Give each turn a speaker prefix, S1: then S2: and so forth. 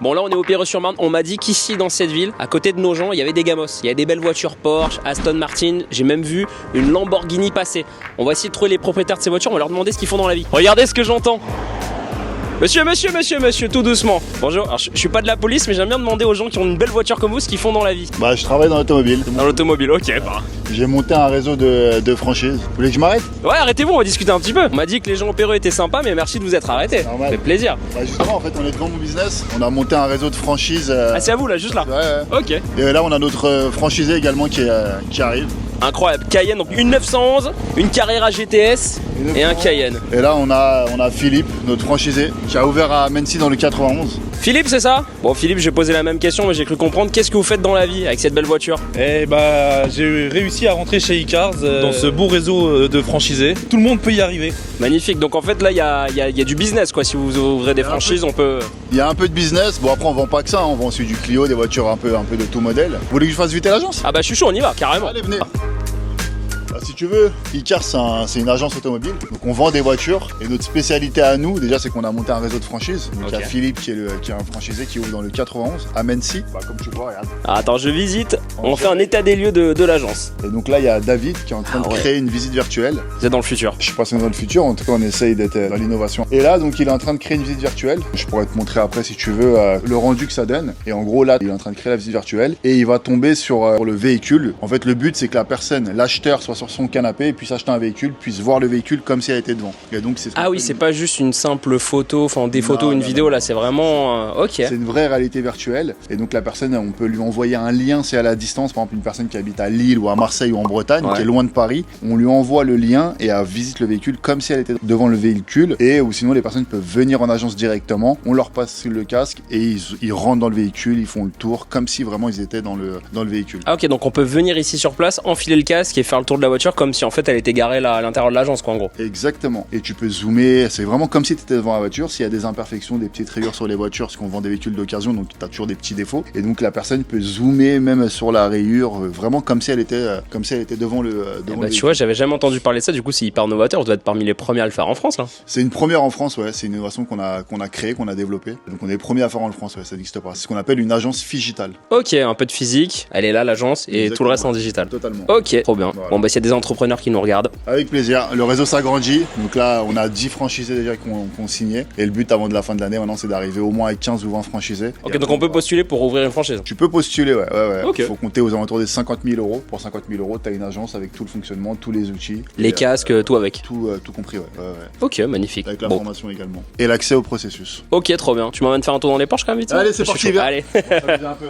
S1: Bon là on est au Perreux-sur-Marne, on m'a dit qu'ici dans cette ville, à côté de Nogent, il y avait des gamos. Il y a des belles voitures Porsche, Aston Martin, j'ai même vu une Lamborghini passer. On va essayer de trouver les propriétaires de ces voitures, on va leur demander ce qu'ils font dans la vie. Regardez ce que j'entends. Monsieur, tout doucement. Bonjour, alors, je suis pas de la police, mais j'aime bien demander aux gens qui ont une belle voiture comme vous ce qu'ils font dans la vie.
S2: Bah je travaille dans l'automobile.
S1: Dans l'automobile, ok. Bah.
S2: J'ai monté un réseau de franchises. Vous voulez que je m'arrête?
S1: Ouais, arrêtez-vous, on va discuter un petit peu. On m'a dit que les gens au Perreux étaient sympas, mais merci de vous être arrêtés. Ça fait plaisir.
S2: Bah justement, en fait, on est devant mon business. On a monté un réseau de franchises.
S1: Ah, c'est à vous là, juste là?
S2: Ouais.
S1: Ok.
S2: Et là, on a notre franchisé également qui arrive.
S1: Incroyable, Cayenne, donc une 911, une Carrera GTS et un Cayenne.
S2: Et là, on a Philippe, notre franchisé, qui a ouvert à Mency dans le 91.
S1: Philippe, c'est ça? Bon, Philippe, j'ai posé la même question, mais j'ai cru comprendre. Qu'est-ce que vous faites dans la vie avec cette belle voiture?
S3: Eh bah, j'ai réussi à rentrer chez iCars dans ce beau réseau de franchisés. Tout le monde peut y arriver.
S1: Magnifique, donc en fait là il y a du business quoi, si vous ouvrez des franchises on peut...
S2: Il y a un peu de business, bon après on vend pas que ça, on vend aussi du Clio, des voitures un peu de tout modèle. Vous voulez que je fasse visiter l'agence?
S1: Ah bah je suis chaud, on y va carrément.
S2: Allez venez. Bah, si tu veux, iCars c'est une agence automobile, donc on vend des voitures et notre spécialité à nous déjà c'est qu'on a monté un réseau de franchises. Donc il y a Philippe qui est un franchisé qui ouvre dans le 91 à Mency, bah, comme tu vois regarde.
S1: Ah, attends je visite, on fait un état des lieux de l'agence.
S2: Et donc là il y a David qui est en train de créer une visite virtuelle.
S1: Vous êtes dans le futur?
S2: Je sais pas si on est dans le futur, en tout cas on essaye d'être dans l'innovation. Et là donc il est en train de créer une visite virtuelle. Je pourrais te montrer après si tu veux le rendu que ça donne. Et en gros là il est en train de créer la visite virtuelle et il va tomber sur le véhicule. En fait le but c'est que la personne, l'acheteur soit sur son canapé et puisse acheter un véhicule, puisse voir le véhicule comme si elle était devant. Et donc c'est
S1: ah oui, c'est pas juste une simple photo, enfin des photos, une vidéo là, c'est vraiment ok.
S2: C'est une vraie réalité virtuelle et donc la personne on peut lui envoyer un lien, c'est à la distance, par exemple une personne qui habite à Lille ou à Marseille ou en Bretagne, qui est loin de Paris, on lui envoie le lien et elle visite le véhicule comme si elle était devant le véhicule. Et ou sinon les personnes peuvent venir en agence directement, on leur passe le casque et ils rentrent dans le véhicule, ils font le tour comme si vraiment ils étaient dans le véhicule.
S1: Ah ok, donc on peut venir ici sur place, enfiler le casque et faire le tour de la voiture comme si en fait elle était garée là à l'intérieur de l'agence quoi en gros.
S2: Exactement. Et tu peux zoomer, c'est vraiment comme si tu étais devant la voiture. S'il y a des imperfections, des petites rayures sur les voitures, parce qu'on vend des véhicules d'occasion, donc tu as toujours des petits défauts. Et donc la personne peut zoomer même sur la rayure, vraiment comme si elle était devant le
S1: bah, tu vois, j'avais jamais entendu parler de ça, du coup c'est hyper novateur, vous devez être parmi les premiers à le faire en France là.
S2: C'est une première en France, ouais, c'est une innovation qu'on a créée, qu'on a développée. Donc on est les premiers à faire en France, ouais, ça n'existe pas. C'est ce qu'on appelle une agence digitale.
S1: Ok, un peu de physique, elle est là l'agence et exactement. Tout le reste en digital.
S2: Totalement.
S1: Ok, trop bien. Voilà. Bon bah s'il y a des entrepreneurs qui nous regardent.
S2: Avec plaisir, le réseau s'agrandit, donc là on a 10 franchisés déjà qu'on signé. Et le but avant de la fin de l'année maintenant c'est d'arriver au moins avec 15 ou 20 franchisés.
S1: Ok, donc on peut postuler pour ouvrir une franchise?
S2: Tu peux postuler, ouais.
S1: Okay.
S2: Il faut compter aux alentours des 50 000 euros. Pour 50 000 euros, tu as une agence avec tout le fonctionnement, tous les outils.
S1: Les casques, tout avec.
S2: Tout compris, ouais.
S1: Ok, magnifique.
S2: Avec la formation également. Et l'accès au processus.
S1: Ok, trop bien. Tu m'emmènes faire un tour dans les Porsche quand même vite?
S2: Allez, c'est parti, viens.
S1: Allez.
S2: Ça me dit un peu.